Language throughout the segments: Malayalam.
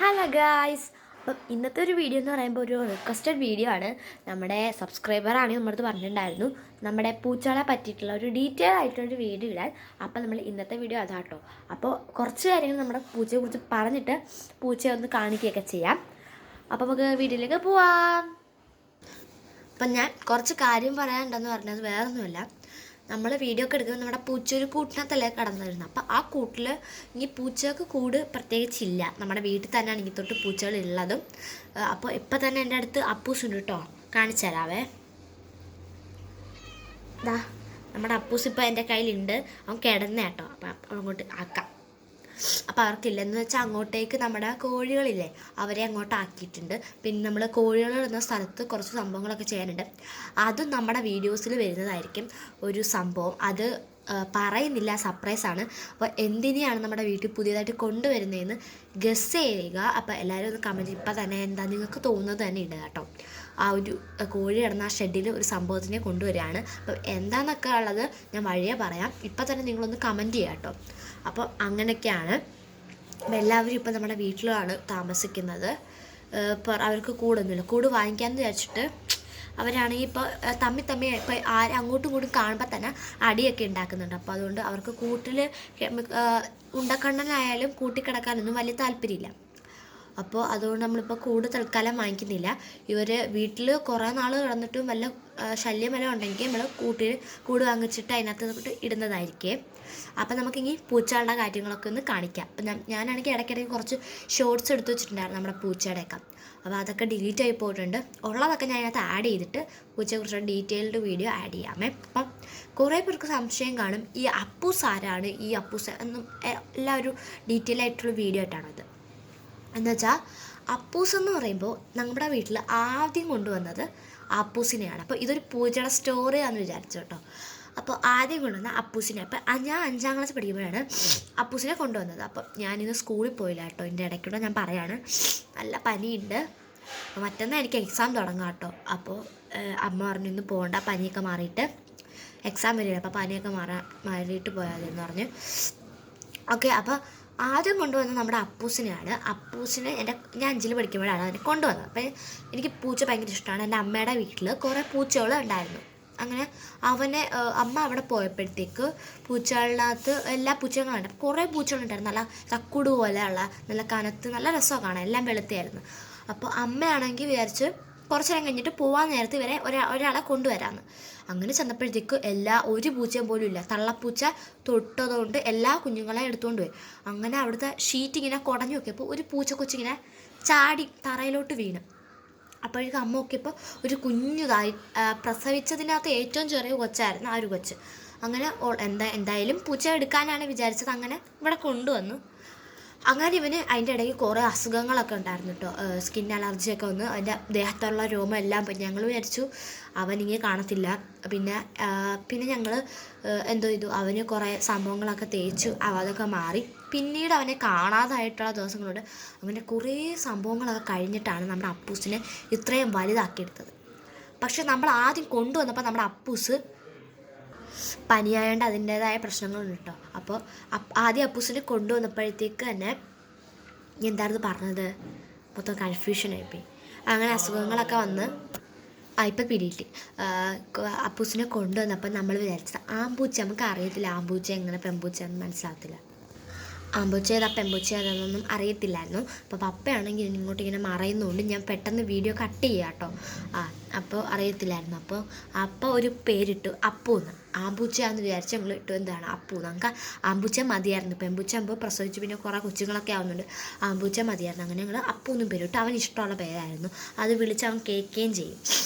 Hello guys. അപ്പം ഇന്നത്തെ ഒരു വീഡിയോ എന്ന് പറയുമ്പോൾ ഒരു റിക്വസ്റ്റഡ് വീഡിയോ ആണ്. നമ്മുടെ സബ്സ്ക്രൈബറാണ് നമ്മുടെ അടുത്ത് പറഞ്ഞിട്ടുണ്ടായിരുന്നു നമ്മുടെ പൂച്ചകളെ പറ്റിയിട്ടുള്ള ഒരു ഡീറ്റെയിൽ ആയിട്ടൊരു വീഡിയോ ഇടാൻ. അപ്പം നമ്മൾ ഇന്നത്തെ വീഡിയോ അതാട്ടോ. അപ്പോൾ കുറച്ച് കാര്യങ്ങൾ നമ്മുടെ പൂച്ചയെക്കുറിച്ച് പറഞ്ഞിട്ട് പൂച്ചയെ ഒന്ന് കാണിക്കുകയൊക്കെ ചെയ്യാം. അപ്പോൾ നമുക്ക് വീഡിയോയിലേക്ക് പോവാം. അപ്പം ഞാൻ കുറച്ച് കാര്യം പറയാനുണ്ടെന്ന് പറഞ്ഞത് വേറൊന്നുമില്ല. നമ്മൾ വീഡിയോ ഒക്കെ എടുക്കുന്നത് നമ്മുടെ പൂച്ച ഒരു കൂട്ടിനകത്തല്ലേ കടന്നു വരുന്നത്. അപ്പോൾ ആ കൂട്ടിൽ ഇനി പൂച്ചകൾക്ക് കൂട് പ്രത്യേകിച്ചില്ല. നമ്മുടെ വീട്ടിൽ തന്നെയാണ് ഇനി തൊട്ട് പൂച്ചകൾ ഉള്ളതും. അപ്പോൾ ഇപ്പം തന്നെ എൻ്റെ അടുത്ത് അപ്പൂസ് ഉണ്ട് കേട്ടോ, കാണിച്ചു തരാവേ. ദാ നമ്മുടെ അപ്പൂസ് ഇപ്പോൾ എൻ്റെ കയ്യിലുണ്ട്. അവൻ കിടന്ന കേട്ടോ. അപ്പം അങ്ങോട്ട് ആക്കാം. അപ്പോൾ അവർക്കില്ലെന്ന് വെച്ചാൽ അങ്ങോട്ടേക്ക് നമ്മുടെ കോഴികളില്ലേ അവരെ അങ്ങോട്ട് ആക്കിയിട്ടുണ്ട്. പിന്നെ നമ്മൾ കോഴികൾ ഇടുന്ന സ്ഥലത്ത് കുറച്ച് സംഭവങ്ങളൊക്കെ ചെയ്യാനുണ്ട്. അതും നമ്മുടെ വീഡിയോസിൽ വരുന്നതായിരിക്കും ഒരു സംഭവം. അത് പറയുന്നില്ല, സർപ്രൈസാണ്. അപ്പോൾ എന്തിനെയാണ് നമ്മുടെ വീട്ടിൽ പുതിയതായിട്ട് കൊണ്ടുവരുന്നതെന്ന് ഗസ് ചെയ്യുക. അപ്പോൾ എല്ലാവരും ഒന്ന് കമൻറ്റ് ഇപ്പം തന്നെ എന്താ നിങ്ങൾക്ക് തോന്നുന്നത് തന്നെ ഇടുക കേട്ടോ. ആ ഒരു കോഴി കിടന്ന ആ ഷെഡിൽ ഒരു സംഭവത്തിനെ കൊണ്ടുവരികയാണ്. അപ്പോൾ എന്താണെന്നൊക്കെ ഉള്ളത് ഞാൻ വഴിയെ പറയാം. ഇപ്പം തന്നെ നിങ്ങളൊന്ന് കമൻറ്റ് ചെയ്യുക കേട്ടോ. അപ്പോൾ അങ്ങനെയൊക്കെയാണ്. അപ്പോൾ എല്ലാവരും ഇപ്പം നമ്മുടെ വീട്ടിലാണ് താമസിക്കുന്നത്. ഇപ്പോൾ അവർക്ക് കൂടൊന്നുമില്ല. കൂട് വാങ്ങിക്കാമെന്ന് വിചാരിച്ചിട്ട് അവരാണെങ്കിൽ ഇപ്പോൾ തമ്മി ഇപ്പോൾ അങ്ങോട്ടും ഇങ്ങോട്ടും കാണുമ്പോൾ തന്നെ അടിയൊക്കെ ഉണ്ടാക്കുന്നുണ്ട്. അപ്പോൾ അതുകൊണ്ട് അവർക്ക് കൂട്ടിൽ ഉണ്ടക്കണ്ണനായാലും കൂട്ടിക്കിടക്കാനൊന്നും വലിയ താല്പര്യമില്ല. അപ്പോൾ അതുകൊണ്ട് നമ്മളിപ്പോൾ കൂട് തൽക്കാലം വാങ്ങിക്കുന്നില്ല. ഇവർ വീട്ടിൽ കുറേ നാൾ കിടന്നിട്ടും വല്ല ശല്യം വല്ല ഉണ്ടെങ്കിൽ നമ്മൾ കൂട് വാങ്ങിച്ചിട്ട് അതിനകത്ത് ഇടുന്നതായിരിക്കും. അപ്പം നമുക്കിനി പൂച്ചകളുടെ കാര്യങ്ങളൊക്കെ ഒന്ന് കാണിക്കാം. അപ്പം ഞാനാണെങ്കിൽ ഇടയ്ക്കിടയ്ക്ക് കുറച്ച് ഷോർട്സ് എടുത്ത് വെച്ചിട്ടുണ്ടായിരുന്നു നമ്മുടെ പൂച്ചയുടെയൊക്കെ. അപ്പോൾ അതൊക്കെ ഡിലീറ്റ് ആയി പോയിട്ടുണ്ട്. ഉള്ളതൊക്കെ ഞാൻ അതിനകത്ത് ആഡ് ചെയ്തിട്ട് പൂച്ചയെക്കുറിച്ചുള്ള ഡീറ്റെയിൽഡ് വീഡിയോ ആഡ് ചെയ്യാമേ. അപ്പം കുറേ പേർക്ക് സംശയം കാണും, ഈ അപ്പൂസ് ആരാണ്, ഈ അപ്പൂസ് എന്നും എല്ലാവരും ഡീറ്റെയിൽ ആയിട്ടുള്ള വീഡിയോ ആയിട്ടാണത്. എന്നുവെച്ചാൽ അപ്പൂസ് എന്ന് പറയുമ്പോൾ നമ്മുടെ വീട്ടിൽ ആദ്യം കൊണ്ടുവന്നത് അപ്പൂസിനെയാണ്. അപ്പോൾ ഇതൊരു പൂച്ചയുടെ സ്റ്റോറിയാണെന്ന് വിചാരിച്ചു കേട്ടോ. അപ്പോൾ ആദ്യം കൊണ്ടുവന്ന അപ്പൂസിനെ, അപ്പം ഞാൻ 5ാം ക്ലാസ് പഠിക്കുമ്പോഴാണ് അപ്പൂസിനെ കൊണ്ടുവന്നത്. അപ്പം ഞാനിന്ന് സ്കൂളിൽ പോയില്ല കേട്ടോ. എൻ്റെ ഇടയ്ക്കൂടെ ഞാൻ പറയാണ്, നല്ല പനിയുണ്ട്, മറ്റന്നാൾ എനിക്ക് എക്സാം തുടങ്ങാം കേട്ടോ. അപ്പോൾ അമ്മ പറഞ്ഞു ഇന്ന് പോകണ്ട, പനിയൊക്കെ മാറിയിട്ട് എക്സാം വരികയാണ്, അപ്പോൾ പനിയൊക്കെ മാറിയിട്ട് പോയാൽ എന്ന് പറഞ്ഞു. ഓക്കെ. അപ്പോൾ ആദ്യം കൊണ്ടുവന്നത് നമ്മുടെ അപ്പൂസിനെയാണ്. അപ്പൂസിനെ ഞാൻ 5ൽ പഠിക്കുമ്പോഴാണ് അതിനെ കൊണ്ടുവന്നത്. അപ്പം എനിക്ക് പൂച്ച ഭയങ്കര ഇഷ്ടമാണ്. എൻ്റെ അമ്മയുടെ വീട്ടിൽ കുറേ പൂച്ചകൾ ഉണ്ടായിരുന്നു. അങ്ങനെ അമ്മ അവിടെ പോയപ്പോഴത്തേക്ക് പൂച്ചകളിനകത്ത് എല്ലാ പൂച്ചകളുണ്ട്. അപ്പോൾ കുറേ പൂച്ചകളുണ്ടായിരുന്നു, നല്ല തക്കുട് പോലെയുള്ള നല്ല കനത്ത്, നല്ല രസമൊക്കെ കാണാൻ, എല്ലാം വെളുത്തായിരുന്നു. അപ്പോൾ അമ്മയാണെങ്കിൽ വിചാരിച്ച് കുറച്ച് നേരം കഴിഞ്ഞിട്ട് പോകാൻ നേരത്ത് ഇവരെ ഒരാളെ കൊണ്ടുവരാമെന്ന്. അങ്ങനെ ചെന്നപ്പോഴത്തേക്ക് ഒരു പൂച്ചയും പോലും ഇല്ല. തള്ളപ്പൂച്ച തൊട്ടതുകൊണ്ട് എല്ലാ കുഞ്ഞുങ്ങളെയും എടുത്തുകൊണ്ട് പോയി. അങ്ങനെ അവിടുത്തെ ഷീറ്റ് ഇങ്ങനെ കുടഞ്ഞു നോക്കിയപ്പോൾ ഒരു പൂച്ചക്കൊച്ചിങ്ങനെ ചാടി തറയിലോട്ട് വീണ്. അപ്പോഴേക്കും അമ്മ നോക്കിയപ്പോൾ ഒരു കുഞ്ഞുതായി പ്രസവിച്ചതിനകത്ത് ഏറ്റവും ചെറിയ കൊച്ചായിരുന്നു ആ ഒരു കൊച്ച്. അങ്ങനെ എന്തായാലും പൂച്ച എടുക്കാനാണ് വിചാരിച്ചത്. അങ്ങനെ ഇവിടെ കൊണ്ടുവന്നു. അങ്ങനെ ഇവന് അതിൻ്റെ ഇടയ്ക്ക് കുറേ അസുഖങ്ങളൊക്കെ ഉണ്ടായിരുന്നു കേട്ടോ. സ്കിൻ അലർജിയൊക്കെ വന്ന് അതിൻ്റെ ദേഹത്തുള്ള രോമം എല്ലാം പോയി. ഞങ്ങൾ വിചാരിച്ചു അവനിങ്ങനെ കാണത്തില്ല. പിന്നെ ഞങ്ങൾ എന്തോ ചെയ്തു, അവന് കുറേ സംഭവങ്ങളൊക്കെ തേച്ചു, അതൊക്കെ മാറി. പിന്നീട് അവനെ കാണാതായിട്ടുള്ള ദിവസങ്ങളുണ്ട്. അങ്ങനെ കുറേ സംഭവങ്ങളൊക്കെ കഴിഞ്ഞിട്ടാണ് നമ്മുടെ അപ്പൂസിനെ ഇത്രയും വലുതാക്കിയെടുത്തത്. പക്ഷെ നമ്മൾ ആദ്യം കൊണ്ടുവന്നപ്പോൾ നമ്മുടെ അപ്പൂസ് പനിയായതുകൊണ്ട് അതിൻ്റേതായ പ്രശ്നങ്ങളുണ്ട് കേട്ടോ. അപ്പോൾ ആദ്യം അപ്പൂസിനെ കൊണ്ടുവന്നപ്പോഴത്തേക്ക് തന്നെ എന്തായിരുന്നു പറഞ്ഞത്, മൊത്തം കൺഫ്യൂഷനായിപ്പോയി. അങ്ങനെ അസുഖങ്ങളൊക്കെ വന്ന് ഇപ്പം പിടിയിട്ട് അപ്പൂസിനെ കൊണ്ടുവന്നപ്പോൾ നമ്മൾ വിചാരിച്ചത് ആമ്പൂച്ച, നമുക്ക് അറിയത്തില്ല ആമ്പൂച്ച എങ്ങനെ പെമ്പൂച്ചയെന്ന് മനസ്സിലാകത്തില്ല. ആമ്പൂച്ച ഏതാ പെമ്പൂച്ച ഏതാണെന്നൊന്നും അറിയത്തില്ലായിരുന്നു. അപ്പോൾ പപ്പയാണെങ്കിൽ ഇങ്ങോട്ട് ഇങ്ങനെ മറയുന്നതുകൊണ്ട് ഞാൻ പെട്ടെന്ന് വീഡിയോ കട്ട് ചെയ്യാം കേട്ടോ. അപ്പോൾ അറിയത്തില്ലായിരുന്നു. അപ്പോൾ ഒരു പേരിട്ടു അപ്പൂന്ന്. ആമ്പൂച്ചയാണെന്ന് വിചാരിച്ച് ഞങ്ങൾ ഇട്ടു എന്താണ് അപ്പൂന്ന്. നമുക്ക് ആമ്പൂച്ച മതിയായിരുന്നു. പെമ്പൂച്ച ആകുമ്പോൾ പ്രസവിച്ച് പിന്നെ കുറേ കൊച്ചുങ്ങളൊക്കെ ആവുന്നുണ്ട്. ആമ്പൂച്ച മതിയായിരുന്നു. അങ്ങനെ ഞങ്ങൾ അപ്പൂന്നും പേരിട്ടു. അവന് ഇഷ്ടമുള്ള പേരായിരുന്നു. അത് വിളിച്ച് അവൻ കേൾക്കുകയും ചെയ്യും.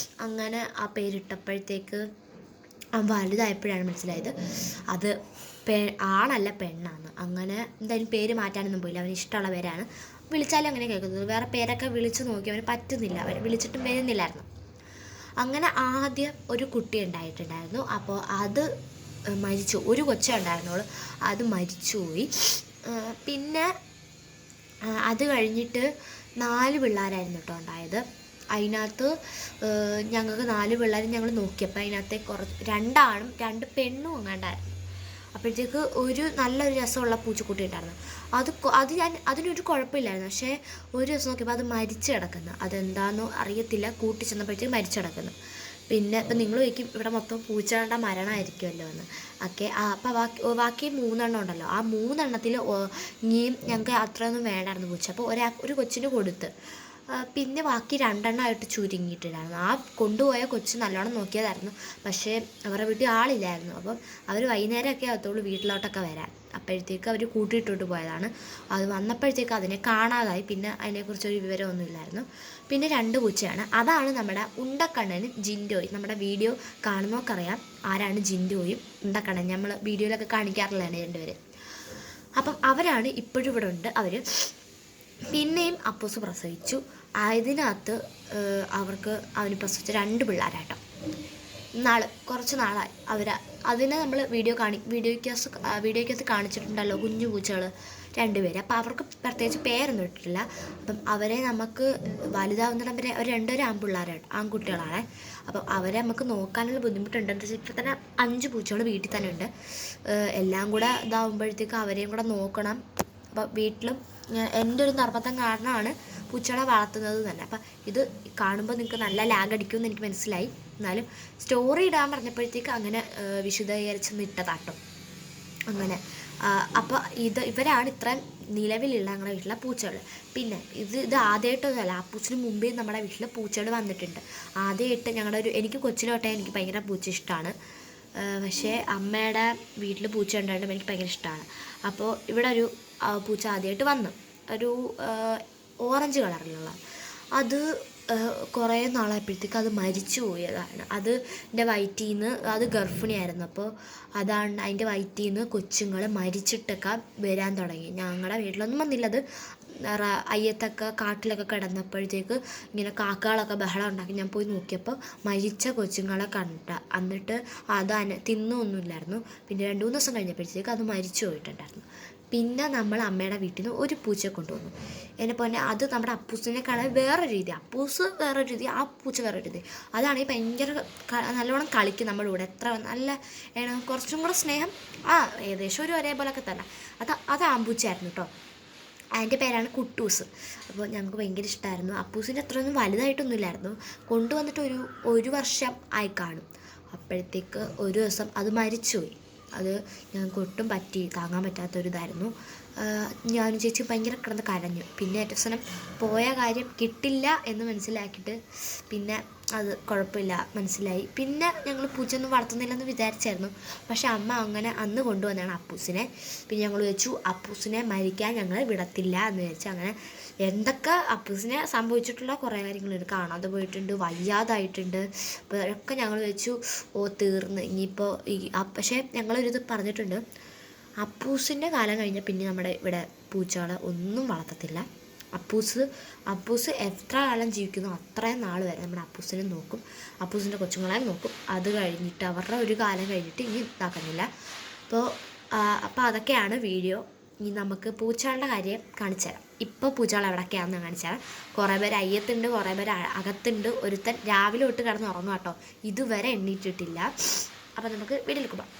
അങ്ങനെ ആ പേരിട്ടപ്പോഴത്തേക്ക് അവൻ വലുതായപ്പോഴാണ് മനസ്സിലായത് അത് ആണല്ല പെണ്ണാണ്. അങ്ങനെ എന്തായാലും പേര് മാറ്റാനൊന്നും പോയില്ല. അവന് ഇഷ്ടമുള്ള പേരാണ്. വിളിച്ചാലും അങ്ങനെ കേൾക്കുന്നത്. വേറെ പേരൊക്കെ വിളിച്ച് നോക്കി അവന് പറ്റുന്നില്ല, അവർ വിളിച്ചിട്ടും വരുന്നില്ലായിരുന്നു. അങ്ങനെ ആദ്യം ഒരു കുട്ടി ഉണ്ടായിട്ടുണ്ടായിരുന്നു. അപ്പോൾ അത് മരിച്ചു. ഒരു കൊച്ചേ ഉണ്ടായിരുന്നുള്ളൂ, അത് മരിച്ചുപോയി. പിന്നെ അത് കഴിഞ്ഞിട്ട് 4 പിള്ളേരായിരുന്നു കേട്ടോ ഉണ്ടായത്. അതിനകത്ത് ഞങ്ങൾക്ക് 4 പിള്ളേരും ഞങ്ങൾ നോക്കിയപ്പോൾ അതിനകത്തെ 2 ആണും 2 പെണ്ണും അങ്ങാണ്ടായിരുന്നു. അപ്പോഴത്തേക്ക് നല്ലൊരു രസമുള്ള പൂച്ചക്കുട്ടി ഉണ്ടായിരുന്നു. അതിനൊരു കുഴപ്പമില്ലായിരുന്നു. പക്ഷേ ഒരു ദിവസം നോക്കിയപ്പോൾ അത് മരിച്ചു കിടക്കുന്നു. അതെന്താണെന്നോ അറിയത്തില്ല, കൂട്ടി ചെന്നപ്പോഴത്തേക്ക് മരിച്ചു കിടക്കുന്നു. പിന്നെ ഇപ്പം നിങ്ങൾ ചോദിക്കും ഇവിടെ മൊത്തം പൂച്ചകളുടെ മരണമായിരിക്കുമല്ലോ എന്ന്. ഓക്കെ, അപ്പോൾ ബാക്കി 3 ഉണ്ടല്ലോ, ആ 3 ഇനിയും ഞങ്ങൾക്ക് അത്രയൊന്നും വേണ്ടായിരുന്നു പൂച്ച. അപ്പോൾ ഒരു കൊച്ചിന് കൊടുത്ത്. പിന്നെ ബാക്കി 2 ചുരുങ്ങിയിട്ടുണ്ടായിരുന്നു. ആ കൊണ്ടുപോയ കൊച്ച് നല്ലോണം നോക്കിയതായിരുന്നു. പക്ഷേ അവരുടെ വീട്ടിൽ ആളില്ലായിരുന്നു. അപ്പം അവർ വൈകുന്നേരമൊക്കെ ആകത്തുള്ളൂ വീട്ടിലോട്ടൊക്കെ വരാൻ. അപ്പോഴത്തേക്ക് അവർ കൂട്ടിയിട്ടോട്ട് പോയതാണ്. അത് വന്നപ്പോഴത്തേക്ക് അതിനെ കാണാതായി. പിന്നെ അതിനെക്കുറിച്ചൊരു വിവരമൊന്നുമില്ലായിരുന്നു. പിന്നെ 2 പൂച്ചയാണ്. അതാണ് നമ്മുടെ ഉണ്ടക്കണ്ണനും ജിൻഡോയും. നമ്മുടെ വീഡിയോ കാണുന്നവർക്കറിയാം ആരാണ് ജിൻഡോയും ഉണ്ടക്കണ്ണൻ. നമ്മൾ വീഡിയോയിലൊക്കെ കാണിക്കാറില്ലാണ് 2 പേര്. അപ്പം അവരാണ് ഇപ്പോഴും ഇവിടെ ഉണ്ട്. പിന്നെയും അപ്പൂസ് പ്രസവിച്ചു. അതിനകത്ത് അവന് പ്രസവിച്ച 2 പിള്ളേരാട്ടോ. കുറച്ച് നാളായി അതിനെ നമ്മൾ വീഡിയോയ്ക്കകത്ത് കാണിച്ചിട്ടുണ്ടല്ലോ, കുഞ്ഞു പൂച്ചകൾ 2 പേര്. അപ്പോൾ അവർക്ക് പ്രത്യേകിച്ച് പേരൊന്നും ഇട്ടിട്ടില്ല. അപ്പം അവരെ നമുക്ക് വലുതാവുന്നിടം വരെ അവർ 2 ആൺകുട്ടികളാണ്. അപ്പം അവരെ നമുക്ക് നോക്കാനുള്ള ബുദ്ധിമുട്ടുണ്ട്. എന്താ വെച്ചാൽ ഇപ്പോൾ തന്നെ 5 പൂച്ചകൾ വീട്ടിൽ തന്നെ ഉണ്ട്. എല്ലാം കൂടെ ഇതാവുമ്പോഴത്തേക്ക് അവരെയും കൂടെ നോക്കണം. അപ്പം വീട്ടിലും എൻ്റെ ഒരു നിർബന്ധം കാരണമാണ് പൂച്ചകളെ വളർത്തുന്നത് തന്നെ. അപ്പം ഇത് കാണുമ്പോൾ നിങ്ങൾക്ക് നല്ല ലാഗ് അടിക്കുമെന്ന് എനിക്ക് മനസ്സിലായി. എന്നാലും സ്റ്റോറി ഇടാൻ പറഞ്ഞപ്പോഴത്തേക്ക് അങ്ങനെ വിശദീകരിച്ചൊന്ന് ഇട്ടതാട്ടോ. അങ്ങനെ അപ്പോൾ ഇവരാണ് ഇത്രയും നിലവിലുള്ള ഞങ്ങളുടെ വീട്ടിലെ പൂച്ചകൾ. പിന്നെ ഇത് ആദ്യമായിട്ടൊന്നുമല്ല, അപ്പൂസിന് മുമ്പേ നമ്മുടെ വീട്ടിൽ പൂച്ചകൾ വന്നിട്ടുണ്ട്. ആദ്യമായിട്ട് എനിക്ക് കൊച്ചിലോട്ടെ എനിക്ക് ഭയങ്കര പൂച്ച ഇഷ്ടമാണ്. പക്ഷേ അമ്മയുടെ വീട്ടിൽ പൂച്ച ഉണ്ടായിട്ടും എനിക്ക് ഭയങ്കര ഇഷ്ടമാണ്. അപ്പോൾ ഇവിടെ ഒരു പൂച്ച ആദ്യമായിട്ട് വന്നു, ഒരു ഓറഞ്ച് കളറിലുള്ള. അത് കുറേ നാളായപ്പോഴത്തേക്ക് അത് മരിച്ചു പോയതാണ്. എൻ്റെ വയറ്റിൽ നിന്ന് അത് ഗർഭിണിയായിരുന്നു. അപ്പോൾ അതാണ് അതിൻ്റെ വയറ്റിൽ നിന്ന് കൊച്ചുങ്ങൾ മരിച്ചിട്ടൊക്കെ വരാൻ തുടങ്ങി. ഞങ്ങളുടെ വീട്ടിലൊന്നും വന്നില്ല. അത് അയ്യത്തൊക്കെ കാട്ടിലൊക്കെ കിടന്നപ്പോഴത്തേക്ക് ഇങ്ങനെ കാക്കകളൊക്കെ ബഹളം ഉണ്ടാക്കി. ഞാൻ പോയി നോക്കിയപ്പോൾ മരിച്ച കൊച്ചുങ്ങളെ എന്നിട്ട് അത് തിന്നൊന്നുമില്ലായിരുന്നു. പിന്നെ 2-3 ദിവസം കഴിഞ്ഞപ്പോഴത്തേക്ക് അത് മരിച്ചു പോയിട്ടുണ്ടായിരുന്നു. പിന്നെ നമ്മൾ അമ്മയുടെ വീട്ടിൽ നിന്ന് ഒരു പൂച്ചയെ കൊണ്ടുവന്നു. എന്നെ പോലെ അത് നമ്മുടെ അപ്പൂസിനെ കാണാൻ വേറെ രീതി, അപ്പൂസ് വേറെ രീതി, ആ പൂച്ച വേറെ രീതി. അതാണെങ്കിൽ ഭയങ്കര നല്ലോണം കളിക്കും നമ്മുടെ കൂടെ. എത്ര നല്ല കുറച്ചും കൂടെ സ്നേഹം, ഏകദേശം ഒരേപോലൊക്കെ തന്നെ. അത് ആമ്പൂച്ചയായിരുന്നു കേട്ടോ. അതിൻ്റെ പേരാണ് കുട്ടൂസ്. അപ്പോൾ ഞങ്ങൾക്ക് ഭയങ്കര ഇഷ്ടമായിരുന്നു. അപ്പൂസിൻ്റെ അത്രയൊന്നും വലുതായിട്ടൊന്നുമില്ലായിരുന്നു. കൊണ്ടുവന്നിട്ട് ഒരു വർഷം ആയി കാണും. അപ്പോഴത്തേക്ക് ഒരു ദിവസം അത് മരിച്ചുപോയി. അത് ഞങ്ങൾക്ക് ഒട്ടും താങ്ങാൻ പറ്റാത്തൊരിതായിരുന്നു. ഞാനും ചേച്ചി ഭയങ്കര കിടന്ന് കരഞ്ഞു. പിന്നെ ഏറ്റവും പോയ കാര്യം കിട്ടില്ല എന്ന് മനസ്സിലാക്കിയിട്ട് പിന്നെ അത് കുഴപ്പമില്ല മനസ്സിലായി. പിന്നെ ഞങ്ങൾ പൂച്ചയൊന്നും വളർത്തുന്നില്ലെന്ന് വിചാരിച്ചായിരുന്നു. പക്ഷെ അമ്മ അങ്ങനെ അന്ന് കൊണ്ടുവന്നതാണ് അപ്പൂസിനെ. പിന്നെ ഞങ്ങൾ വെച്ചു അപ്പൂസിനെ മരിക്കാൻ ഞങ്ങൾ വിടത്തില്ല എന്ന് വിചാരിച്ചു. അങ്ങനെ എന്തൊക്കെ അപ്പൂസിനെ സംഭവിച്ചിട്ടുള്ള കുറേ കാര്യങ്ങളുണ്ട്. കാണാതെ പോയിട്ടുണ്ട്, വയ്യാതായിട്ടുണ്ട്. അപ്പോൾ ഒക്കെ ഞങ്ങൾ വെച്ചു തീർന്ന് ഇനിയിപ്പോൾ പക്ഷേ ഞങ്ങളൊരിത് പറഞ്ഞിട്ടുണ്ട്, അപ്പൂസിൻ്റെ കാലം കഴിഞ്ഞാൽ പിന്നെ നമ്മുടെ ഇവിടെ പൂച്ചകളെ ഒന്നും വളർത്തത്തില്ല. അപ്പൂസ് എത്ര കാലം ജീവിക്കുന്നു അത്രയും നാൾ വരെ നമ്മുടെ അപ്പൂസിനെ നോക്കും, അപ്പൂസിൻ്റെ കൊച്ചുങ്ങളെ നോക്കും. അത് കഴിഞ്ഞിട്ട് അവരുടെ ഒരു കാലം കഴിഞ്ഞിട്ട് ഇനി ഇതാക്കുന്നില്ല. അപ്പോൾ അതൊക്കെയാണ് വീഡിയോ. ഇനി നമുക്ക് പൂച്ചകളുടെ കാര്യം കാണിച്ചു തരാം. ഇപ്പോൾ പൂച്ചകൾ എവിടെയൊക്കെയാണെന്ന് കാണിച്ചു തരാം. കുറേ പേര് അയ്യത്തുണ്ട്, കുറേ പേര് അകത്തുണ്ട്. ഒരുത്തൻ രാവിലെ തൊട്ട് കിടന്ന് ഉറങ്ങും കേട്ടോ, ഇതുവരെ എണ്ണീറ്റിട്ടില്ല. അപ്പോൾ നമുക്ക് വീട്ടിലേക്ക് പോകാം.